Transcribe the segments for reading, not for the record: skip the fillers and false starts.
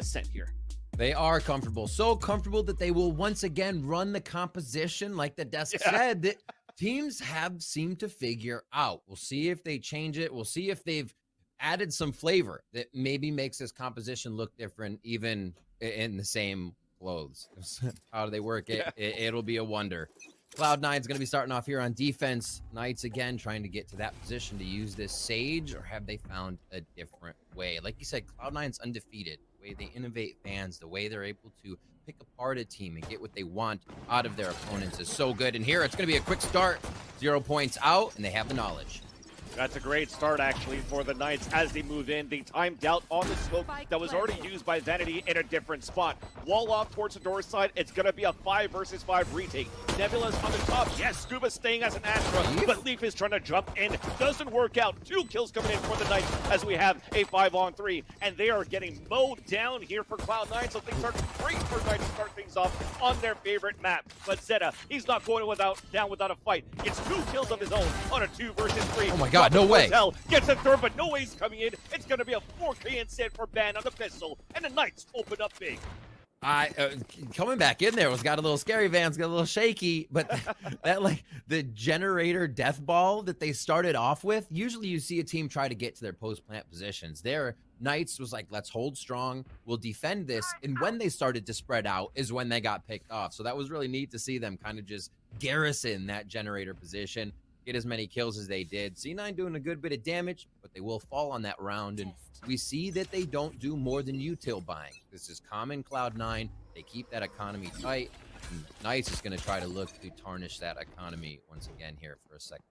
ascent here. They are comfortable, so comfortable that they will once again run the composition like the desk said that teams have seemed to figure out. We'll see if they change it. We'll see if they've added some flavor that maybe makes this composition look different, even in the same clothes. How do they work it? It'll be a wonder. Cloud9's going to be starting off here on defense. Knights again trying to get to that position to use this Sage, or have they found a different way? Like you said, Cloud9's undefeated. The way they innovate fans, the way they're able to pick apart a team and get what they want out of their opponents is so good. And here it's going to be a quick start. 0 points out, and they have the knowledge. That's a great start, actually, for the Knights as they move in. They timed out on the smoke that was already used by Vanity in a different spot. Wall off towards the door side. It's going to be a 5 versus 5 retake. Nebula's on the top. Yes, Scuba staying as an Astra, but Leaf is trying to jump in. Doesn't work out. 2 kills coming in for the Knights as we have a 5-on-3, and they are getting mowed down here for Cloud9, so things are great for Knights to start things off on their favorite map. But Zeta, he's not going down without a fight. It's 2 kills of his own on a 2 versus 3. Oh my God. No way. Gets a third, but no ace coming in. It's going to be a 4K instead for Ban on the pistol, and the Knights open up big. Coming back in there got a little scary. Van's got a little shaky, but that like the generator death ball that they started off with. Usually, you see a team try to get to their post plant positions. Their Knights was like, let's hold strong, we'll defend this. And when they started to spread out, is when they got picked off. So that was really neat to see them kind of just garrison that generator position. Get as many kills as they did. C9 doing a good bit of damage, but they will fall on that round. And we see that they don't do more than util buying. This is common Cloud9. They keep that economy tight. And Knights is going to try to look to tarnish that economy once again here for a second.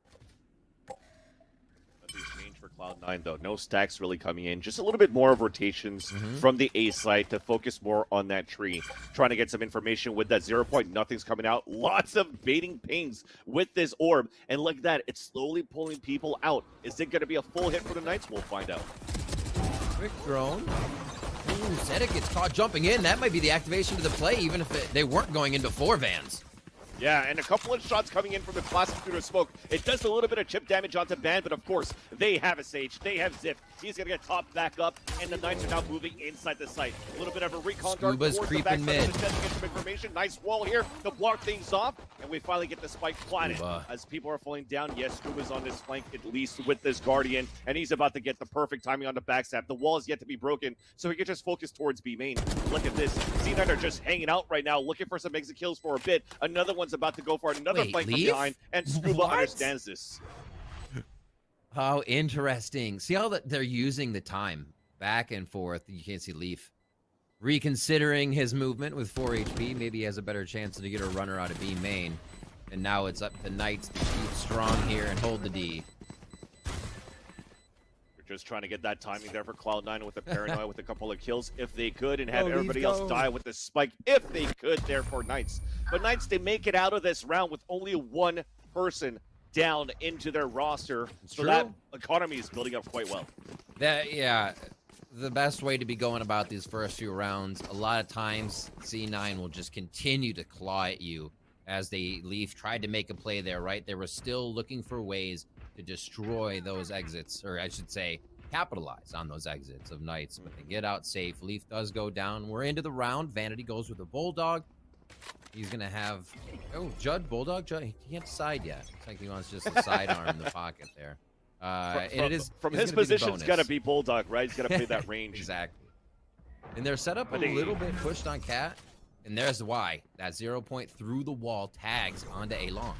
Change for Cloud9 though. No stacks really coming in. Just a little bit more of rotations from the A site to focus more on that tree. Trying to get some information with that 0 point. Nothing's coming out. Lots of baiting pings with this orb. And look at that. It's slowly pulling people out. Is it going to be a full hit for the Knights? We'll find out. Quick drone. Ooh, Zeta gets caught jumping in. That might be the activation to the play, even if they weren't going in before Vans. Yeah, and a couple of shots coming in from the classic through the smoke. It does a little bit of chip damage onto Ban, but of course, they have a Sage. They have Zip. He's going to get topped back up, and the Knights are now moving inside the site. A little bit of a recon dart towards the backside of the chest to get some information. Nice wall here to block things off, and we finally get the spike planted. As people are falling down, yes, Scuba's on this flank, at least with this Guardian, and he's about to get the perfect timing on the backstab. The wall is yet to be broken, so he can just focus towards B main. Look at this. C9 are just hanging out right now, looking for some exit kills for a bit. Another one's about to go for another flank from behind, and Scuba understands this. How interesting. See how they're using the time back and forth. You can't see Leaf reconsidering his movement with 4 HP. Maybe he has a better chance to get a runner out of B main. And now it's up to Knights to keep strong here and hold the D. We're just trying to get that timing there for Cloud9 with the paranoia with a couple of kills if they could, and have everybody else die with the spike if they could there for Knights. But Knights, they make it out of this round with only 1 person down into their roster, so that economy is building up quite well. Yeah, the best way to be going about these first few rounds, a lot of times C9 will just continue to claw at you as they Leaf tried to make a play there, right? They were still looking for ways to destroy those exits, or I should say capitalize on those exits of Knights, but they get out safe. Leaf does go down. We're into the round. Vanity goes with a Bulldog. He's going to have... Oh, Judd, Bulldog? Judd, he can't decide yet. Looks like he wants just a sidearm in the pocket there. From his position, it's got to be Bulldog, right? He's got to play that range. Exactly. And they're set up a little bit pushed on Cat. And there's why. That 0 point through the wall tags onto A long.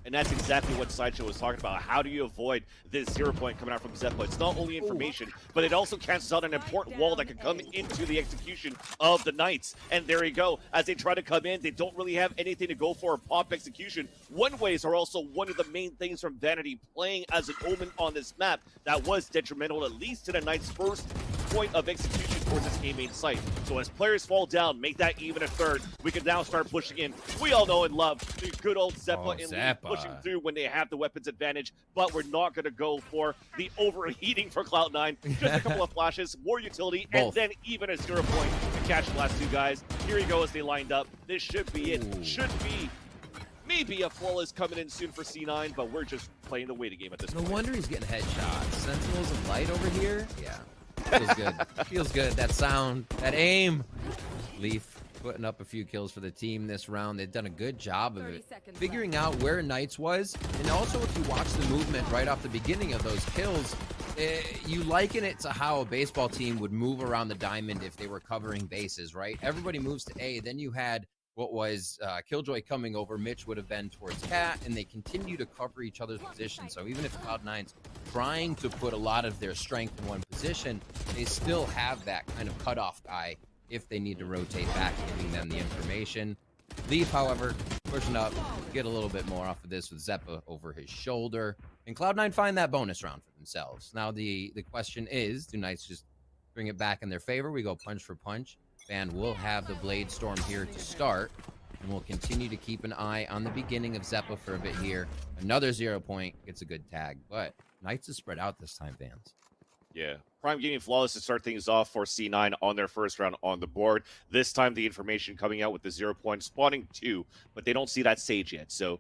And that's exactly what Sideshow was talking about. How do you avoid this 0 point coming out from Zeppo? It's not only information, but it also cancels out an important wall that could come into the execution of the Knights. And there you go. As they try to come in, they don't really have anything to go for a pop execution. One-ways are also one of the main things from Vanity playing as an Omen on this map that was detrimental, at least to the Knights' first point of execution towards this A main site. So as players fall down, make that even a third, we can now start pushing in. We all know and love the good old Zeppa and pushing through when they have the weapons advantage, but we're not going to go for the overheating for Cloud9. Just a couple of flashes, more utility, and then even a 0 point to catch the last 2 guys. Here you go as they lined up. This should be it. Should be maybe a flawless coming in soon for C9, but we're just playing the waiting game at this point. No wonder he's getting headshots. Sentinels of Light over here? Yeah. Feels good. Feels good. That sound, that aim. Leaf putting up a few kills for the team this round. They've done a good job of it, figuring out where Knights was. And also, if you watch the movement right off the beginning of those kills, you liken it to how a baseball team would move around the diamond if they were covering bases, right? Everybody moves to A. Then you had what was Killjoy coming over. Mitch would have been towards Cat, and they continue to cover each other's position. So even if Cloud9's trying to put a lot of their strength in one position, they still have that kind of cutoff guy if they need to rotate back, giving them the information. Leaf, however, pushing up, get a little bit more off of this with Zeppa over his shoulder. And Cloud9 find that bonus round for themselves. Now, the question is, do Knights just bring it back in their favor? We go punch for punch. And we'll have the Blade Storm here to start. And we'll continue to keep an eye on the beginning of Zeppa for a bit here. Another 0 point, gets a good tag. But Knights is spread out this time, Vans. Yeah. Prime Gaming Flawless to start things off for C9 on their first round on the board. This time the information coming out with the 0 point, spawning 2, but they don't see that Sage yet. So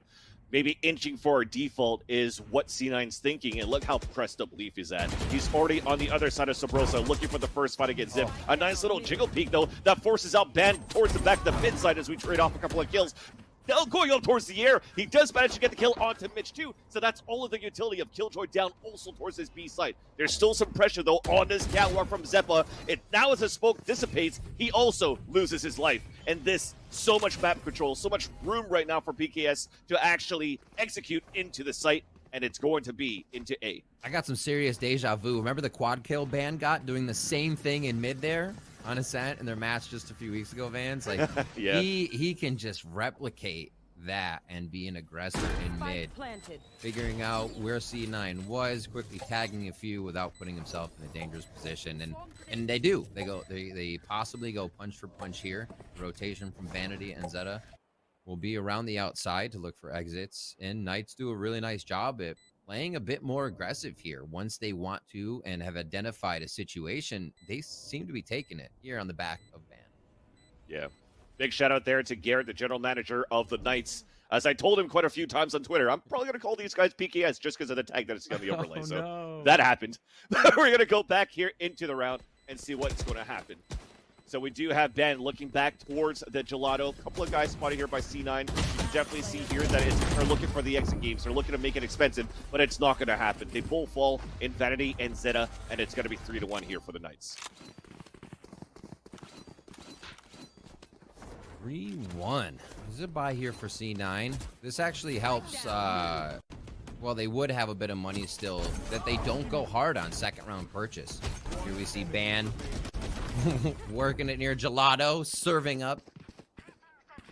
maybe inching for a default is what C9's thinking, and look how pressed up Leaf is at. He's already on the other side of Sabrosa, looking for the first fight against Zip. A nice little jiggle peek, though, that forces out Ban towards the back of the mid side as we trade off a couple of kills. Now going up towards the air, he does manage to get the kill onto Mitch too, so that's all of the utility of Killjoy down also towards his B site. There's still some pressure though on this catwalk from Zeppa. Now as the smoke dissipates, he also loses his life. And this, so much map control, so much room right now for PKS to actually execute into the site, and it's going to be into A. I got some serious deja vu. Remember the quad kill Ban got doing the same thing in mid there? On Ascent in their match just a few weeks ago, Vans. Like yeah. he can just replicate that and be an aggressor in mid. Figuring out where C9 was, quickly tagging a few without putting himself in a dangerous position. And they do. They possibly go punch for punch here. Rotation from Vanity and Zeta will be around the outside to look for exits. And Knights do a really nice job at playing a bit more aggressive here. Once they want to and have identified a situation, they seem to be taking it here on the back of Van. Yeah. Big shout out there to Garrett, the general manager of the Knights. As I told him quite a few times on Twitter, I'm probably going to call these guys PKS just because of the tag that it's on the overlay. That happened. We're going to go back here into the round and see what's going to happen. So we do have Ben looking back towards the Gelato. A couple of guys spotted here by C9. You can definitely see here that they're looking for the exit games. They're looking to make it expensive, but it's not going to happen. They both fall in Vanity and Zeta, and it's going to be 3-1 here for the Knights. 3-1. This is a buy here for C9. This actually helps. Well, they would have a bit of money still that they don't go hard on second round purchase. Here we see Ban working it near Gelato, serving up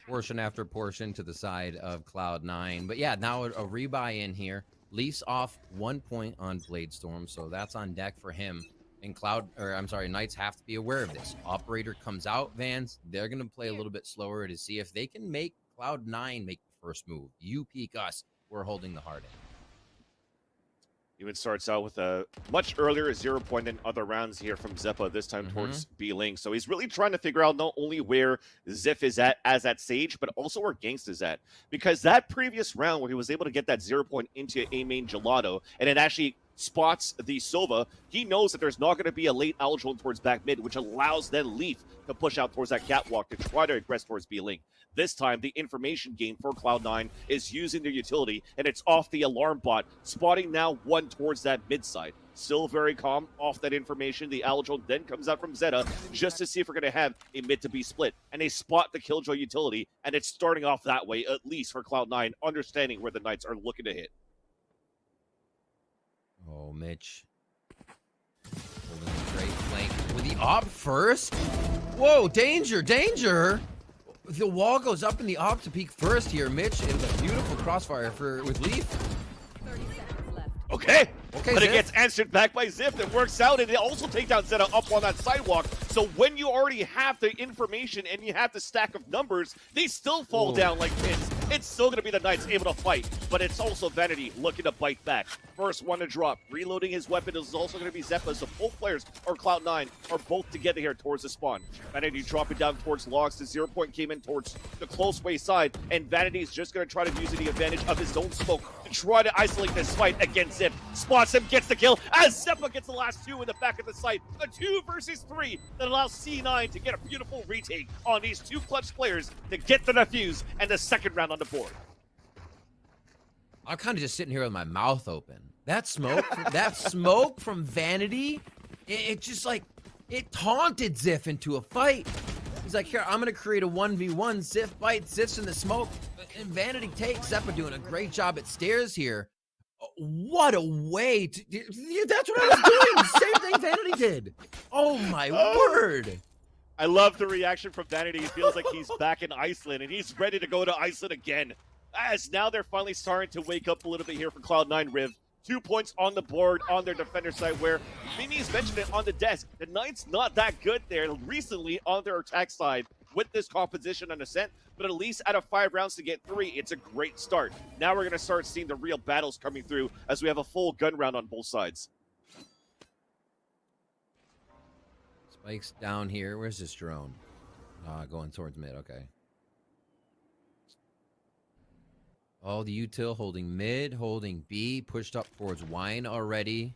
portion after portion to the side of Cloud9. But yeah, now a rebuy in here. Leafs off 1 point on Blade Storm, so that's on deck for him. And Knights have to be aware of this. Operator comes out, Vans. They're going to play a little bit slower to see if they can make Cloud9 make the first move. You peek us. We're holding the hard end. Even starts out with a much earlier 0 point than other rounds here from Zeppa, this time towards B-Link. So he's really trying to figure out not only where Ziff is at as that Sage, but also where Gangsta's at. Because that previous round where he was able to get that 0 point into A main Gelato, and it actually spots the Sova, he knows that there's not going to be a late Aldrone towards back mid, which allows then Leaf to push out towards that catwalk to try to aggress towards B-Link. This time, the information gain for Cloud9 is using their utility, and it's off the alarm bot, spotting now one towards that mid side. Still very calm off that information. The Aldrone then comes out from Zeta just to see if we're going to have a mid to B split. And they spot the Killjoy utility, and it's starting off that way, at least for Cloud9, understanding where the Knights are looking to hit. Oh, Mitch. Holding a great flank with the op first. Whoa, danger, danger. The wall goes up in the op to peek first here. Mitch, it was a beautiful crossfire with Leaf. 30 seconds left. Okay, but Zip. it gets answered back by Ziff. It works out, and they also take down Zeta up on that sidewalk. So when you already have the information and you have the stack of numbers, they still fall down like pins. It's still going to be the Knights able to fight, but it's also Vanity looking to bite back. First one to drop. Reloading his weapon is also going to be Zeppa, so both players, or Cloud9, are both together here towards the spawn. Vanity dropping down towards logs. The 0 point came in towards the close way side, and Vanity's just going to try to use the advantage of his own smoke to try to isolate this fight against Zip. spots him, gets the kill, as Zeppa gets the last two in the back of the site. A 2 versus 3 that allows C9 to get a beautiful retake on these two clutch players to get the defuse and the second round on the board. I'm kind of just sitting here with my mouth open. That smoke from Vanity, it just like, it taunted Ziff into a fight. He's like, here, I'm going to create a 1v1. Ziff bites, Ziff's in the smoke, and Vanity takes. Zeppa doing a great job at stairs here. What a way to... That's what I was doing. Same thing Vanity did. Oh, my word. I love the reaction from Vanity. He feels like he's back in Iceland, and he's ready to go to Iceland again. As now they're finally starting to wake up a little bit here for Cloud9 Riv. 2 points on the board on their defender side, where Mimi's mentioned it on the desk. The Knights not that good there recently on their attack side with this composition and Ascent, but at least out of 5 rounds to get 3, it's a great start. Now we're going to start seeing the real battles coming through as we have a full gun round on both sides. Spike's down here. Where's this drone? Going towards mid. Okay. Oh, the util holding mid, holding B, pushed up towards wine already.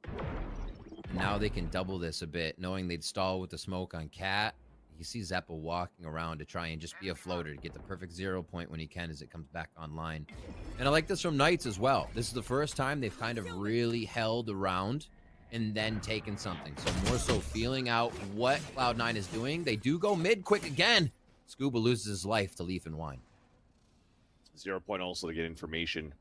And now they can double this a bit, knowing they'd stall with the smoke on Cat. You see Zeppa walking around to try and just be a floater to get the perfect 0 point when he can as it comes back online. And I like this from Knights as well. This is the first time they've kind of really held around and then taken something. So more so feeling out what Cloud9 is doing. They do go mid quick again. Scuba loses his life to Leaf and Wine. 0 point also to get information.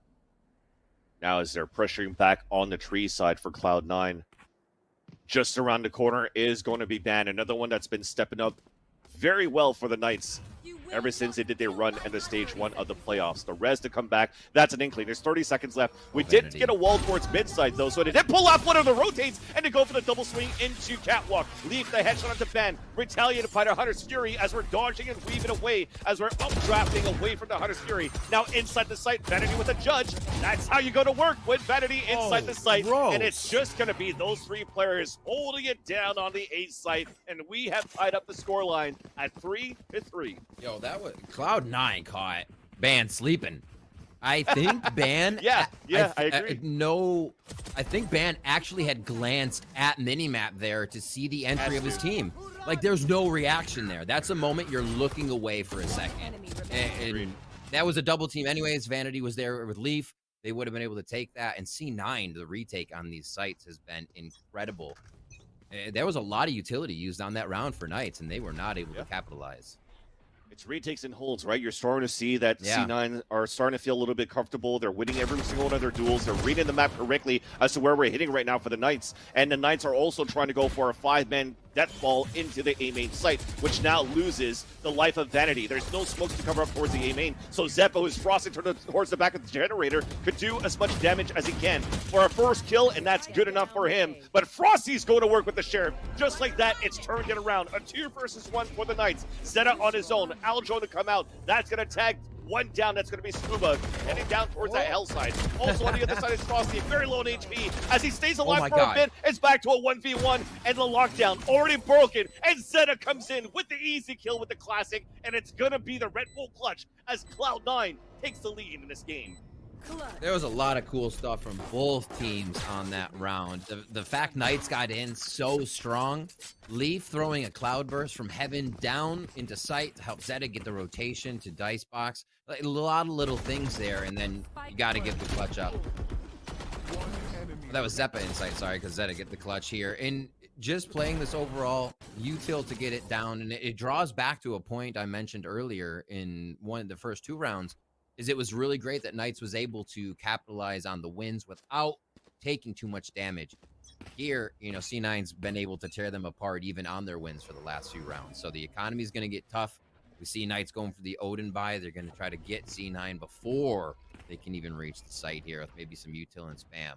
Now as they're pressuring back on the tree side for Cloud9. Just around the corner is going to be Ban. Another one that's been stepping up very well for the Knights ever since they did their run in the stage 1 of the playoffs. The res to come back, that's an inkling. There's 30 seconds left. We did get a wall towards mid side though, so they did pull off one of the rotates and to go for the double swing into Catwalk. Leave the headshot onto Ben. Retaliated by the Hunter's Fury as we're dodging and weaving away as we're updrafting away from the Hunter's Fury. Now inside the site, Vanity with a judge. That's how you go to work with Vanity inside the site. Gross. And it's just going to be those 3 players holding it down on the A site. And we have tied up the scoreline at 3-3. Yo, that was Cloud9 caught Ban sleeping. I think Ban. I agree. I think Ban actually had glanced at minimap there to see the entry of his team. Like, there's no reaction there. That's a moment you're looking away for a second. And that was a double team anyways. Vanity was there with Leaf. They would have been able to take that. And C9, the retake on these sites has been incredible. There was a lot of utility used on that round for Knights, and they were not able to capitalize. It's retakes and holds, right? You're starting to see that C9 are starting to feel a little bit comfortable. They're winning every single one of their duels. They're reading the map correctly as to where we're hitting right now for the Knights. And the Knights are also trying to go for a 5-man death ball into the A main site, which now loses the life of Vanity. There's no smokes to cover up towards the A main. So Zeppa, who's frosting towards the back of the generator, could do as much damage as he can for a first kill, and that's good enough for him. But Frosty's going to work with the Sheriff. Just like that, it's turned it around. A 2 versus 1 for the Knights. Zeta on his own. Aljo to come out. That's going to tag one down. That's going to be Scuba heading down towards that hell side. Also on the other side is Frosty, very low on HP. As he stays alive for a bit, it's back to a 1v1, and the lockdown already broken. And Zeta comes in with the easy kill with the classic, and it's going to be the Red Bull clutch as Cloud9 takes the lead in this game. There was a lot of cool stuff from both teams on that round. The fact Knights got in so strong. Leaf throwing a cloudburst from heaven down into sight to help Zeta get the rotation to Dicebox. Like, a lot of little things there, and then you got to get the clutch up. That was Zeppa insight, sorry, because Zeta get the clutch here. And just playing this overall util to get it down, and it draws back to a point I mentioned earlier in one of the first 2 rounds. Is it was really great that Knights was able to capitalize on the wins without taking too much damage. Here, you know, C9's been able to tear them apart even on their wins for the last few rounds. So the economy is going to get tough. We see Knights going for the Odin buy. They're going to try to get C9 before they can even reach the site here with maybe some util and spam.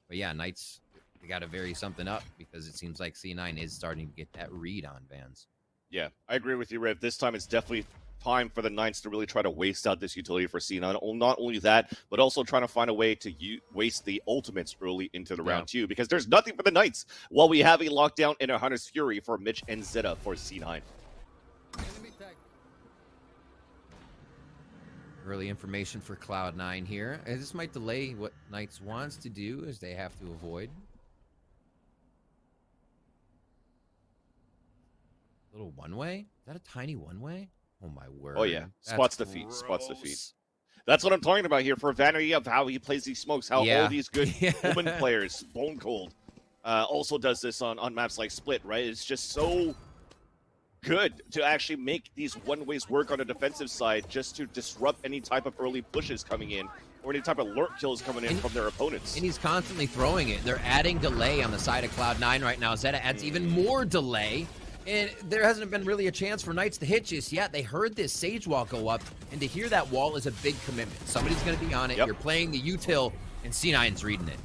But yeah, Knights, they got to vary something up because it seems like C9 is starting to get that read on Vans. Yeah, I agree with you, Riv. This time it's definitely time for the Knights to really try to waste out this utility for C9. Not only that, but also trying to find a way to waste the ultimates early into the round 2, because there's nothing for the Knights while we have a lockdown in a Hunter's Fury for Mitch and Zeta for C9. Early information for Cloud9 here. And this might delay what Knights wants to do, as they have to avoid. Little one-way? Is that a tiny one-way? Oh my word. Oh yeah, That's spots the feet, spots the feet. gross. That's what I'm talking about here for Vanity of how he plays these smokes, how Yeah. all these good Yeah. woman players, Bone Cold, also does this on maps like Split, right? It's just so good to actually make these one-ways work on the defensive side just to disrupt any type of early pushes coming in or any type of lurk kills coming in from their opponents. And he's constantly throwing it. They're adding delay on the side of Cloud9 right now. Zeta adds even more delay. And there hasn't been really a chance for Knights to hit just yet. They heard this Sage Wall go up, and to hear that wall is a big commitment. Somebody's going to be on it. Yep. You're playing the util, and C9's reading it.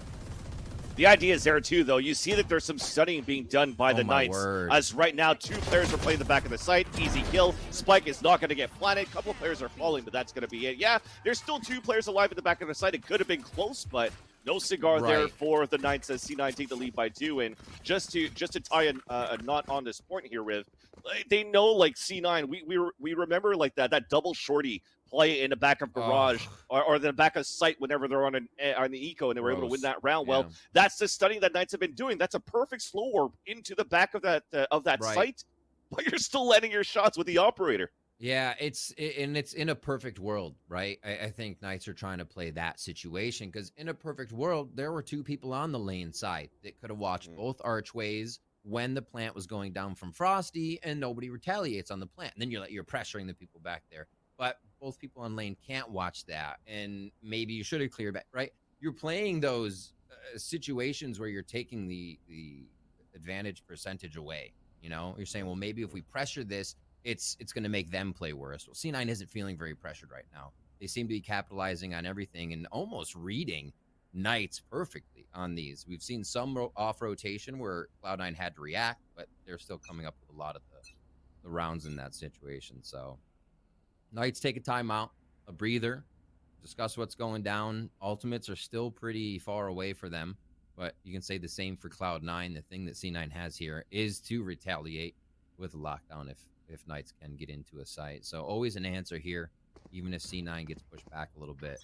The idea is there too, though. You see that there's some studying being done by the my Knights. word. As right now, 2 players are playing the back of the site. Easy kill. Spike is not going to get planted. A couple of players are falling, but that's going to be it. Yeah, there's still 2 players alive at the back of the site. It could have been close, but no cigar there Right. for the Knights as C9 take the lead by 2. And just to tie a knot on this point here, Riv, they know like C9. We remember like that double shorty play in the back of garage or the back of site whenever they're on the eco and they were able to win that round. Yeah. Well, that's the study that Knights have been doing. That's a perfect slow warp into the back of that Right. site, but you're still landing your shots with the operator. Yeah, it's in a perfect world, right? I think Knights are trying to play that situation because in a perfect world, there were 2 people on the lane side that could have watched both archways when the plant was going down from Frosty, and nobody retaliates on the plant. And then you're pressuring the people back there. But both people on lane can't watch that, and maybe you should have cleared back, right? You're playing those situations where you're taking the advantage percentage away. You know, you're saying, well, maybe if we pressure this, it's going to make them play worse. Well, C9 isn't feeling very pressured right now. They seem to be capitalizing on everything and almost reading Knights perfectly on these. We've seen some off rotation where Cloud9 had to react, but they're still coming up with a lot of the rounds in that situation. So Knights take a timeout, a breather, discuss what's going down. Ultimates are still pretty far away for them, but you can say the same for Cloud9. The thing that C9 has here is to retaliate with a lockdown if Knights can get into a site. So always an answer here. Even if C9 gets pushed back a little bit,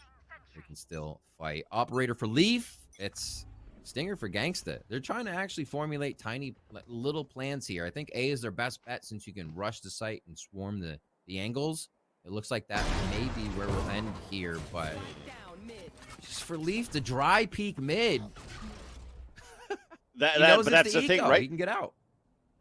they can still fight. Operator for Leaf. It's Stinger for Gangsta. They're trying to actually formulate tiny little plans here. I think A is their best bet since you can rush the site and swarm the angles. It looks like that may be where we'll end here, but just for Leaf to dry peek mid. But But that's the thing, right? He can get out.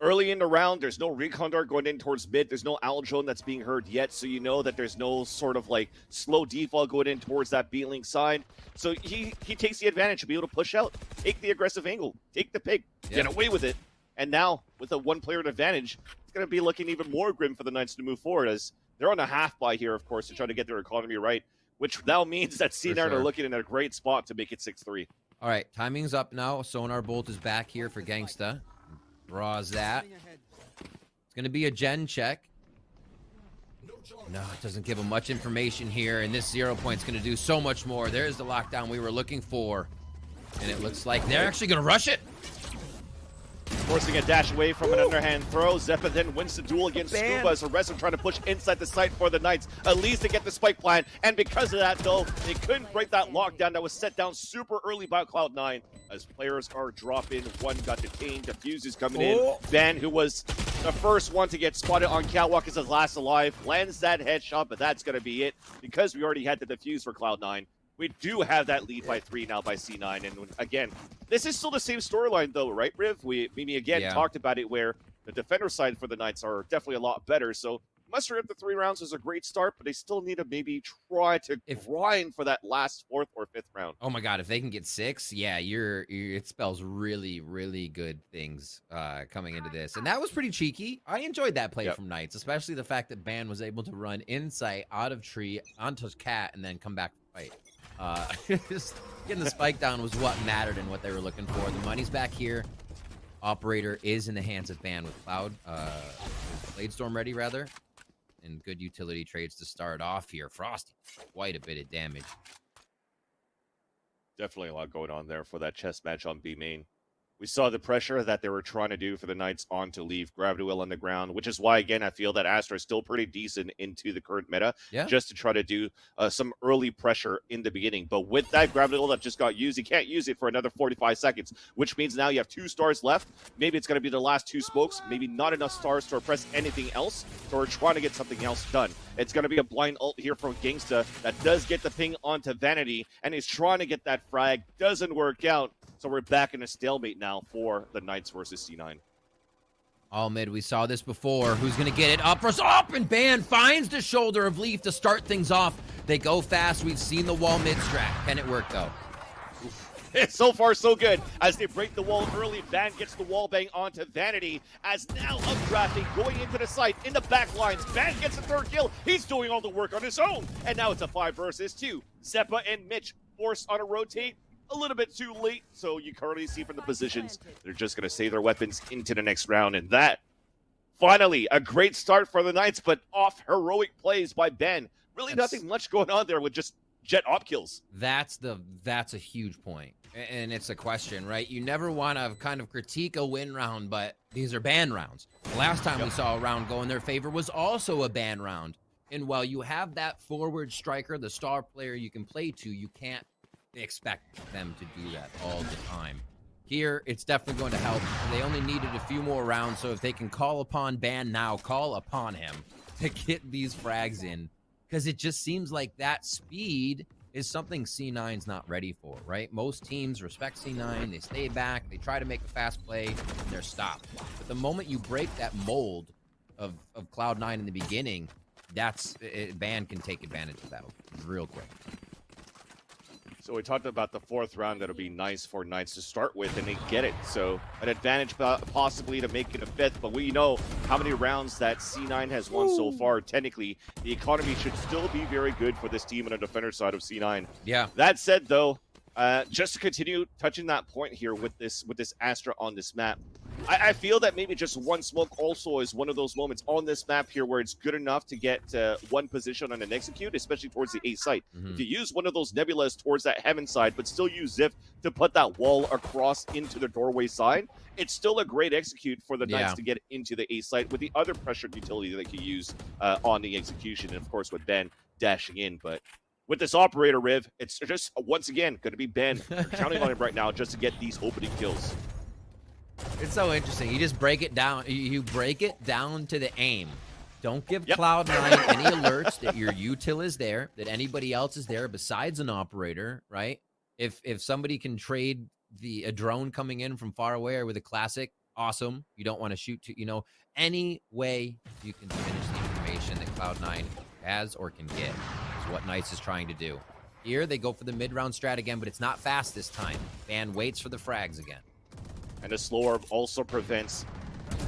Early in the round, there's no recon dart going in towards mid. There's no owl drone that's being heard yet, so you know that there's no sort of like slow default going in towards that B-Link side. So he takes the advantage to be able to push out, take the aggressive angle, take the pick, get away with it. And now, with a 1-player advantage, it's going to be looking even more grim for the Knights to move forward as they're on a half buy here, of course, to try to get their economy right, which now means that C9 are looking in a great spot to make it 6-3. All right, timing's up now. Sonar Bolt is back here for Gangsta. Draws that. It's going to be a gen check. No, it doesn't give him much information here, and this 0 point's going to do so much more. There's the lockdown we were looking for, and it looks like they're actually going to rush it. Forcing a dash away from an underhand throw. Zeppa then wins the duel against Scuba as the rest are trying to push inside the site for the Knights, at least to get the spike plan. And because of that, though, they couldn't break that lockdown that was set down super early by Cloud9 as players are dropping. One got detained. Defuse is coming in. Van, who was the first one to get spotted on Catwalk, is his last alive. Lands that headshot, but that's going to be it because we already had the defuse for Cloud9. We do have that lead by 3 now by C9. And again, this is still the same storyline though, right, Riv? Mimi again talked about it where the defender side for the Knights are definitely a lot better. So mustering up the 3 rounds is a great start, but they still need to maybe try to grind for that last 4th or 5th round. Oh my God, if they can get 6, yeah, it spells really, really good things coming into this. And that was pretty cheeky. I enjoyed that play from Knights, especially the fact that Ban was able to run insight out of tree onto Cat and then come back to fight. Just getting the spike down was what mattered and what they were looking for. The money's back here. Operator is in the hands of Ban with Cloud. Bladestorm ready, rather. And good utility trades to start off here. Frosty, quite a bit of damage. Definitely a lot going on there for that chess match on B main. We saw the pressure that they were trying to do for the Knights on to leave Gravity Well on the ground, which is why, again, I feel that Astra is still pretty decent into the current meta, Yeah. just to try to do some early pressure in the beginning. But with that Gravity Well that just got used, you can't use it for another 45 seconds, which means now you have 2 stars left. Maybe it's going to be the last 2 smokes, maybe not enough stars to oppress anything else, so we're trying to get something else done. It's going to be a blind ult here from Gangsta that does get the ping onto Vanity, and he's trying to get that frag. Doesn't work out. So we're back in a stalemate now for the Knights versus C9. All mid, we saw this before. Who's going to get it? Up for up, and Ban finds the shoulder of Leaf to start things off. They go fast. We've seen the wall mid strat. Can it work, though? So far, so good. As they break the wall early, Van gets the wall bang onto Vanity. As now updrafting, going into the site, in the back lines. Van gets the 3rd kill. He's doing all the work on his own. And now it's a 5 versus 2. Zeppa and Mitch forced on a rotate. A little bit too late, so you currently see from the positions, they're just going to save their weapons into the next round. And that, finally, a great start for the Knights, but off heroic plays by Ben. Really nothing much going on there with just jet op kills. That's a huge point. And it's a question, right? You never want to kind of critique a win round, but these are ban rounds. The last time we saw a round go in their favor was also a ban round. And while you have that forward striker, the star player you can play to, you can't expect them to do that all the time. Here, it's definitely going to help. They only needed a few more rounds, so if they can call upon Ban now, call upon him to get these frags in, because it just seems like that speed is something C9's not ready for, right? Most teams respect C9, they stay back, they try to make a fast play, and they're stopped. But the moment you break that mold of Cloud9 in the beginning, Ban can take advantage of that real quick. So we talked about the 4th round that'll be nice for Knights to start with, and they get it. So an advantage possibly to make it a 5th, but we know how many rounds that C9 has won so far. Technically, the economy should still be very good for this team on the defender side of C9. Yeah. That said, though, just to continue touching that point here with this Astra on this map, I feel that maybe just one smoke also is one of those moments on this map here where it's good enough to get one position on an execute, especially towards the A site. If you use one of those nebulas towards that heaven side, but still use Ziff to put that wall across into the doorway side, it's still a great execute for the Knights to get into the A site with the other pressured utility that they can use on the execution, and of course with Ben dashing in. But with this operator, Riv, it's just once again going to be Ben counting on him right now just to get these opening kills. It's so interesting. You just break it down. You break it down to the aim. Don't give Cloud9 any alerts that your util is there, that anybody else is there besides an operator, right? If somebody can trade a drone coming in from far away or with a classic, awesome. You don't want to shoot to, any way you can finish the information that Cloud9 has or can get is what Knights is trying to do. Here, they go for the mid-round strat again, but it's not fast this time. Ban waits for the frags again. And the slow orb also prevents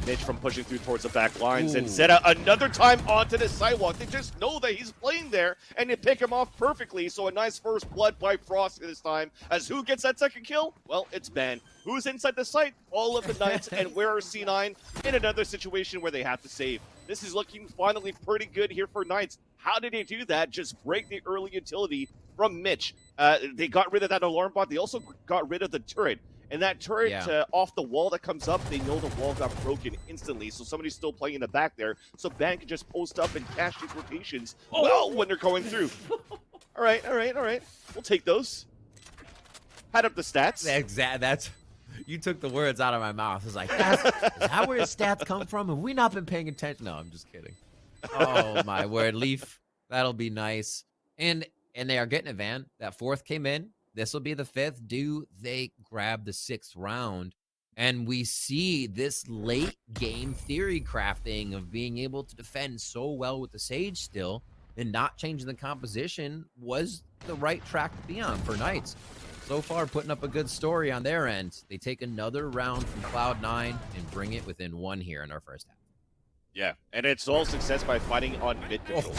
Mitch from pushing through towards the back lines. And Zeta another time onto the sidewalk. They just know that he's playing there, and they pick him off perfectly. So a nice first blood by Frost this time. As who gets that 2nd kill? Well, it's Ben. Who's inside the site? All of the Knights. And where are C9? In another situation where they have to save. This is looking finally pretty good here for Knights. How did they do that? Just break the early utility from Mitch. They got rid of that alarm bot. They also got rid of the turret. And that turret off the wall that comes up, they know the wall got broken instantly. So somebody's still playing in the back there. So Ban can just post up and cash these rotations well when they're going through. All right. We'll take those. Had up the stats. That's you took the words out of my mouth. It's like, is that where his stats come from? Have we not been paying attention? No, I'm just kidding. Oh, my word. Leaf, that'll be nice. And they are getting it, Van. That 4th came in. This will be the 5th. Do they grab the 6th round? And we see this late game theory crafting of being able to defend so well with the Sage still and not changing the composition was the right track to be on for Knights. So far, putting up a good story on their end. They take another round from Cloud9 and bring it within 1 here in our first half. Yeah, and it's all success by fighting on mid control.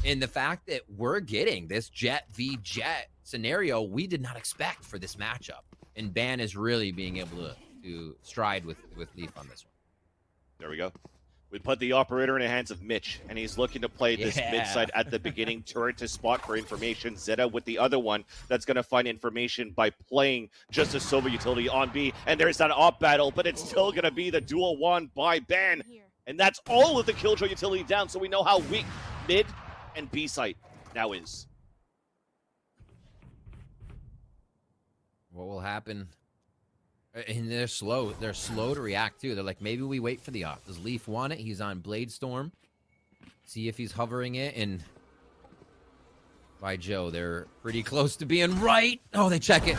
And the fact that we're getting this Jet v Jet scenario, we did not expect for this matchup. And Ban is really being able to stride with Leaf on this one. There we go. We put the operator in the hands of Mitch, and he's looking to play this mid side at the beginning, turret to spot for information. Zeta with the other one that's going to find information by playing just a Sova utility on B. And there's that op battle, but it's still going to be the dual one by Ban. And that's all of the Killjoy utility down, so we know how weak mid and B site now is. What will happen? And they're slow. They're slow to react too. They're like, maybe we wait for the off. Does Leaf want it? He's on Blade Storm. See if he's hovering it. And by Joe, they're pretty close to being right. Oh, they check it.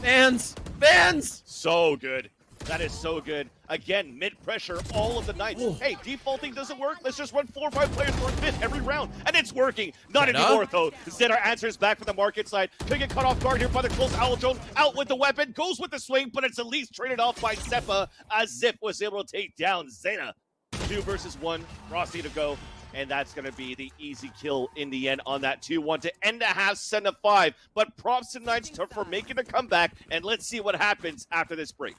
Bans! Bans! So good. That is so good. Again, mid-pressure, all of the Knights. Ooh. Hey, defaulting doesn't work. Let's just run 4 or 5 players for mid every round. And it's working. Not Zeta? anymore, though. Zeta answers back from the market side. Could get caught off guard here by the close. Aljon out with the weapon. Goes with the swing, but it's at least traded off by Zeppa as Zip was able to take down Zeta. 2 versus 1. Frosty to go. And that's going to be the easy kill in the end on that 2-1 to end the half, send a 5. But props to Knights for making a comeback. And let's see what happens after this break.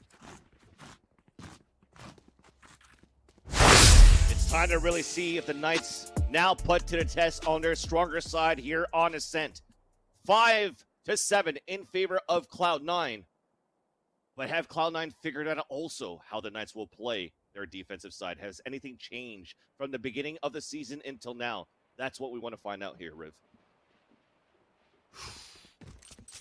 Time to really see if the Knights now put to the test on their stronger side here on Ascent. 5-7 in favor of Cloud9. But have Cloud9 figured out also how the Knights will play their defensive side? Has anything changed from the beginning of the season until now? That's what we want to find out here, Riv.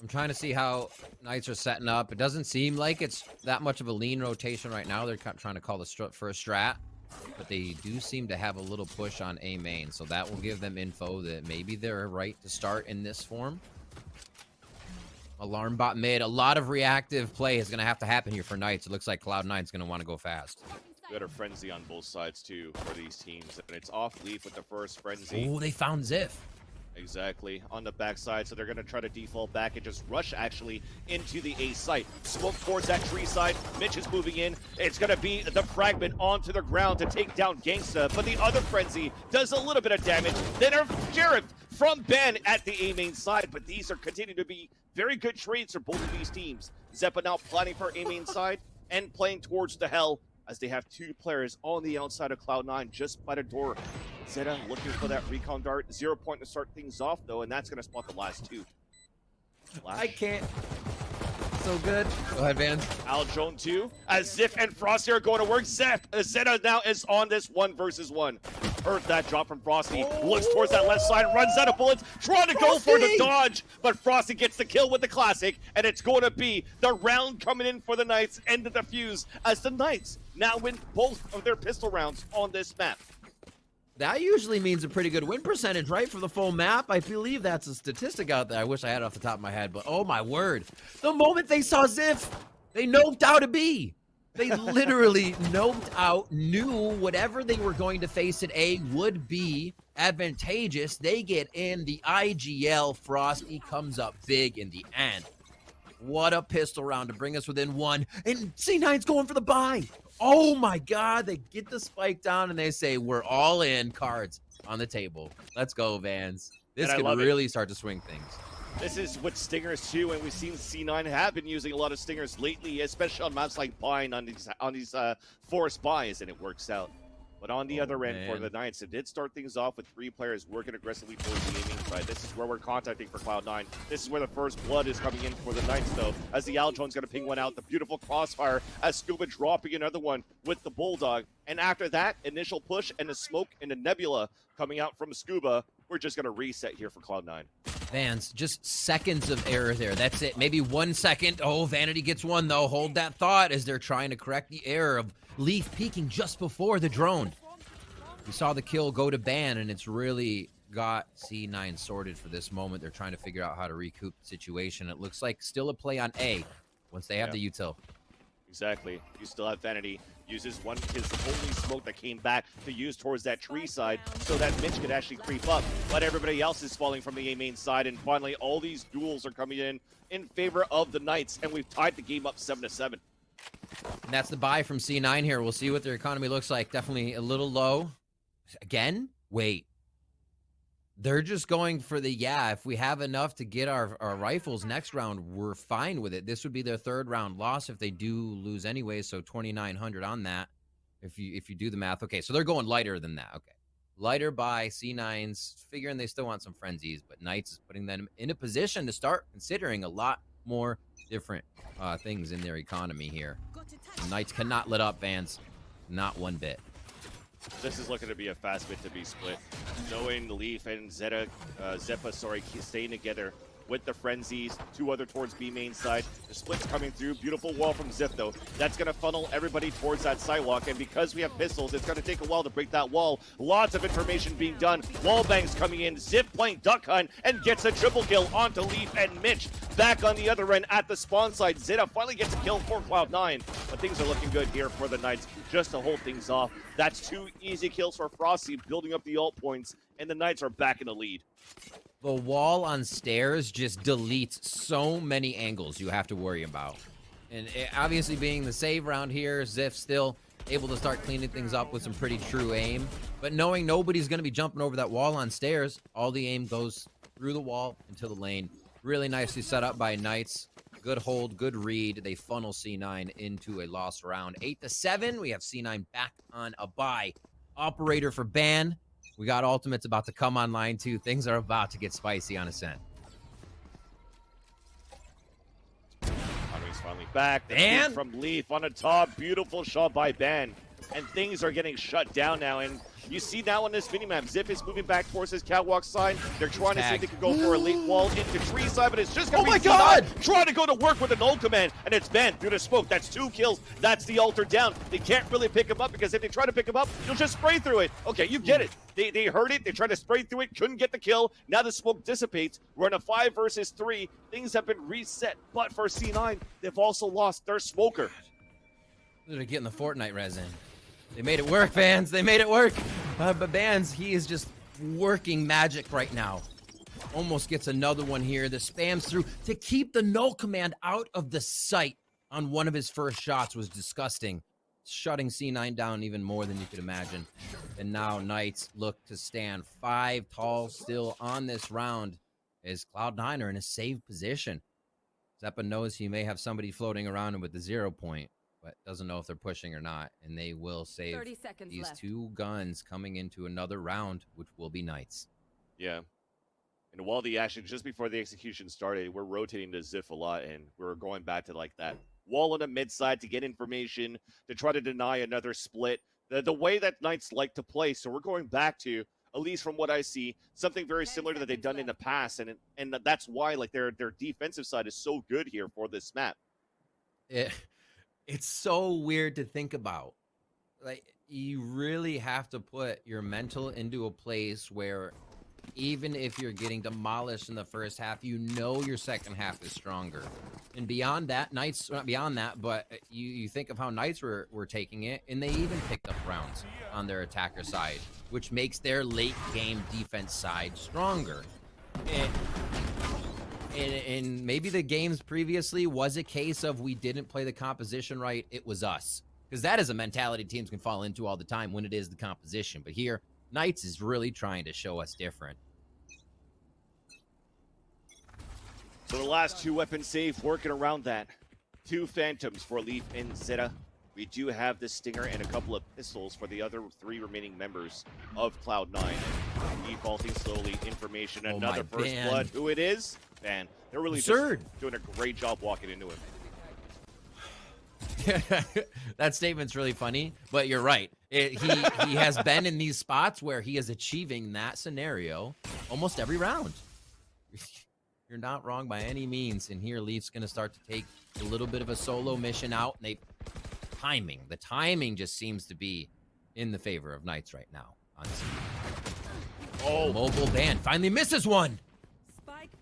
I'm trying to see how Knights are setting up. It doesn't seem like it's that much of a lean rotation right now. They're trying to call the first strat. But they do seem to have a little push on A main, so that will give them info that maybe they're right to start in this form. Alarm bot mid. A lot of reactive play is going to have to happen here for Knights. It looks like Cloud9 is going to want to go fast. We got a frenzy on both sides, too, for these teams. And it's off Leaf with the first frenzy. Oh, they found Ziff. Exactly, on the backside, so they're going to try to default back and just rush, actually, into the A site. Smoke towards that tree side. Mitch is moving in. It's going to be the fragment onto the ground to take down Gangsta, but the other frenzy does a little bit of damage. Then a Sheriff from Ben at the A main side, but these are continuing to be very good trades for both of these teams. Zeppa now planning for A main side and playing towards the Hell, as they have 2 players on the outside of Cloud9 just by the door. Zeta looking for that recon dart. 0 point to start things off, though, and that's going to spot the last 2. I can't. So good. Go ahead, Van. Aljon 2, as Ziff and Frosty are going to work. Zeta now is on this 1 versus 1. Heard that drop from Frosty. Looks towards that left side, runs out of bullets, trying to go for the dodge, but Frosty gets the kill with the classic, and it's going to be the round coming in for the Knights and the defuse, as the Knights now win both of their pistol rounds on this map. That usually means a pretty good win percentage, right, for the full map. I believe that's a statistic out there. I wish I had it off the top of my head, but oh my word. The moment they saw Ziff, they noped out a B. They literally noped out, knew whatever they were going to face at A would be advantageous. They get in the IGL. Frosty comes up big in the end. What a pistol round to bring us within 1. And C9's going for the buy. Oh my God, they get the spike down and they say, we're all in, cards on the table. Let's go, Vans. This could really start to swing things. This is what Stingers too, and we've seen C9 have been using a lot of Stingers lately, especially on maps like Pine on these forced buys, and it works out. But on the other end for the Knights, it did start things off with 3 players working aggressively towards the aiming side. This is where we're contacting for Cloud9. This is where the first blood is coming in for the Knights, though, as the Aljon's going to ping one out. The beautiful crossfire as Scuba dropping another one with the Bulldog. And after that, initial push and the smoke and the Nebula coming out from Scuba, we're just going to reset here for Cloud9. Vans, just seconds of error there. That's it. Maybe 1 second. Oh, Vanity gets one, though. Hold that thought as they're trying to correct the error of Leaf peeking just before the drone. We saw the kill go to Ban, and it's really got C9 sorted for this moment. They're trying to figure out how to recoup the situation. It looks like still a play on A once they have the util. Exactly. You still have Vanity. Uses his only smoke that came back to use towards that tree side so that Mitch could actually creep up. But everybody else is falling from the A main side, and finally all these duels are coming in favor of the Knights, and we've tied the game up 7-7. And that's the buy from C9 here. We'll see what their economy looks like. Definitely a little low. Again? Wait. They're just going for the, if we have enough to get our rifles next round, we're fine with it. This would be their 3rd round loss if they do lose anyway, so 2,900 on that. If you do the math. Okay, so they're going lighter than that. Okay. Lighter by C9s, figuring they still want some frenzies, but Knights is putting them in a position to start considering a lot more different things in their economy here. The Knights cannot let up, fans. Not one bit. This is looking to be a fast bit to be split. Knowing Leaf and Zeppa, staying together with the frenzies, 2 other towards B main side. The split's coming through. Beautiful wall from Ziff, though. That's going to funnel everybody towards that sidewalk, and because we have pistols, it's going to take a while to break that wall. Lots of information being done. Wall bangs coming in. Ziff playing duck hunt and gets a triple kill onto Leaf and Mitch. Back on the other end at the spawn side, Zeta finally gets a kill for Cloud9, but things are looking good here for the Knights just to hold things off. That's 2 easy kills for Frosty, building up the ult points, and the Knights are back in the lead. The wall on stairs just deletes so many angles you have to worry about. And obviously being the save round here, Ziff still able to start cleaning things up with some pretty true aim. But knowing nobody's going to be jumping over that wall on stairs, all the aim goes through the wall into the lane. Really nicely set up by Knights. Good hold, good read. They funnel C9 into a lost round. 8-7. We have C9 back on a bye. Operator for ban. We got ultimates about to come online too. Things are about to get spicy on Ascent. He's finally back. The Ban? kick from Leaf on the top. Beautiful shot by Ban. And things are getting shut down now. And you see now on this minimap, Ziff is moving back towards his catwalk side. They're trying to see if they can go for a late wall into tree side, but it's just going to be God! Trying to go to work with an ult command, and it's Ban through the smoke. That's 2 kills. That's the altar down. They can't really pick him up because if they try to pick him up, you'll just spray through it. Okay, you get it. They heard it. They tried to spray through it. Couldn't get the kill. Now the smoke dissipates. We're in a 5 versus 3. Things have been reset, but for C9, they've also lost their smoker. They're getting the Fortnite resin. They made it work, fans. They made it work. But Bands, he is just working magic right now. Almost gets another one here. The spams through to keep the null command out of the sight on one of his first shots was disgusting. Shutting C9 down even more than you could imagine. And now Knights look to stand 5 tall still on this round as Cloud9 are in a save position. Zeppa knows he may have somebody floating around him with the 0 point, but doesn't know if they're pushing or not. And they will save 30 seconds these left. 2 guns coming into another round, which will be Knights. Yeah. And while the action, just before the execution started, we're rotating to Ziff a lot, and we're going back to like that wall on the mid side to get information, to try to deny another split. The way that Knights like to play, so we're going back to, at least from what I see, something very similar to that they've done in the past, and that's why like their defensive side is so good here for this map. It's so weird to think about. Like, you really have to put your mental into a place where even if you're getting demolished in the first half, you know your second half is stronger. And beyond that, Knights, not beyond that, but you think of how Knights were taking it, and they even picked up rounds on their attacker side, which makes their late game defense side stronger. And maybe the games previously was a case of we didn't play the composition right, it was us. Because that is a mentality teams can fall into all the time when it is the composition. But here, Knights is really trying to show us different. So the last 2 weapon save working around that. 2 Phantoms for Leaf and Zeta. We do have the Stinger and a couple of pistols for the other 3 remaining members of Cloud9. Defaulting slowly, information, Oh another my first Ban. blood. Who it is? Ban. They're really Absurd. just doing a great job walking into it. That statement's really funny, but you're right. He has been in these spots where he is achieving that scenario almost every round. You're not wrong by any means. And here, Leaf's going to start to take a little bit of a solo mission out. And the timing just seems to be in the favor of Knights right now. Oh, Mobile ban finally misses one.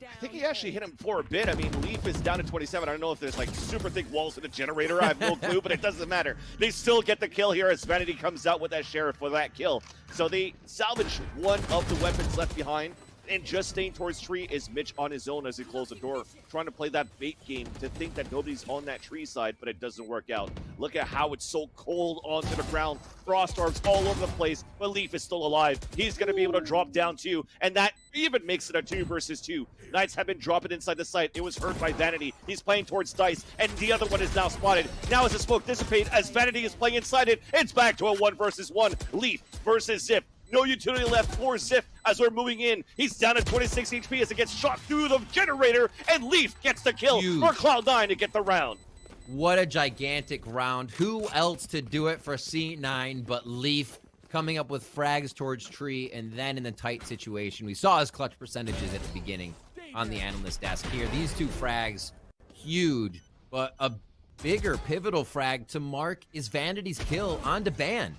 I think he actually hit him for a bit. I mean, Leaf is down to 27. I don't know if there's like super thick walls in the generator. I have no clue, but it doesn't matter. They still get the kill here as Vanity comes out with that Sheriff for that kill. So they salvage one of the weapons left behind. And just staying towards tree is Mitch on his own as he closed the door, trying to play that bait game to think that nobody's on that tree side, but it doesn't work out. Look at how it's so cold onto the ground. Frost orbs all over the place, but Leaf is still alive. He's going to be able to drop down too, and that even makes it a 2 versus 2. Knights have been dropping inside the site. It was hurt by Vanity. He's playing towards Dice, and the other one is now spotted. Now as the smoke dissipates, as Vanity is playing inside it, it's back to a 1 versus 1. Leaf versus Zip. No utility left for Zip as we're moving in. He's down at 26 HP as it gets shot through the generator, and Leaf gets the kill for Cloud9 to get the round. What a gigantic round. Who else to do it for C9 but Leaf, coming up with frags towards tree, and then in the tight situation. We saw his clutch percentages at the beginning on the analyst desk here. These 2 frags, huge, but a bigger pivotal frag to mark is Vanity's kill onto Ban.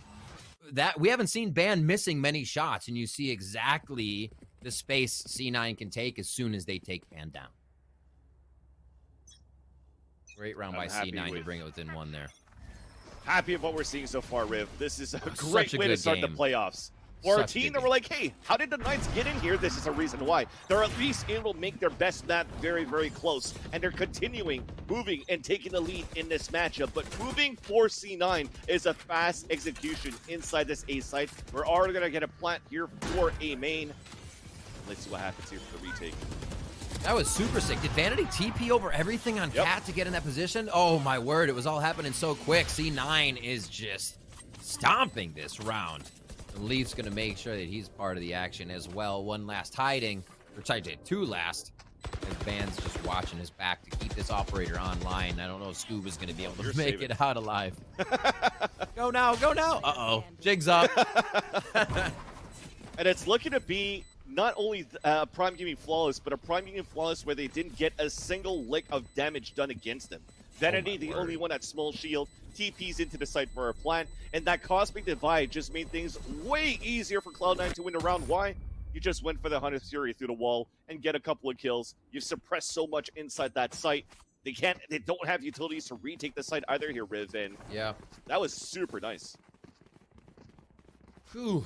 That we haven't seen Ban missing many shots, and you see exactly the space C9 can take as soon as they take Ban down. Great round by C9 to bring it within 1 there. Happy of what we're seeing so far, Riv. This is a great way to start the playoffs. For a team that were like, hey, how did the Knights get in here? This is a reason why. They're at least able to make their best map very, very close. And they're continuing, moving, and taking the lead in this matchup. But moving for C9 is a fast execution inside this A site. We're already going to get a plant here for A main. Let's see what happens here for the retake. That was super sick. Did Vanity TP over everything on Cat to get in that position? Oh, my word. It was all happening so quick. C9 is just stomping this round. The Leaf's going to make sure that he's part of the action as well. 1 last hiding, or sorry, 2 last. As Ban's just watching his back to keep this operator online. I don't know if Scuba's going to be able to make it out alive. Go now, go now. Uh-oh, jig's up. And it's looking to be not only Prime Gaming Flawless, but a Prime Gaming Flawless where they didn't get a single lick of damage done against them. Vanity, the only one at small shield, TPs into the site for a plant, and that Cosmic Divide just made things way easier for Cloud9 to win the round. Why? You just went for the Hunter's Fury through the wall and get a couple of kills. You've suppressed so much inside that site. They don't have utilities to retake the site either here, Riv, and yeah, that was super nice. Whew.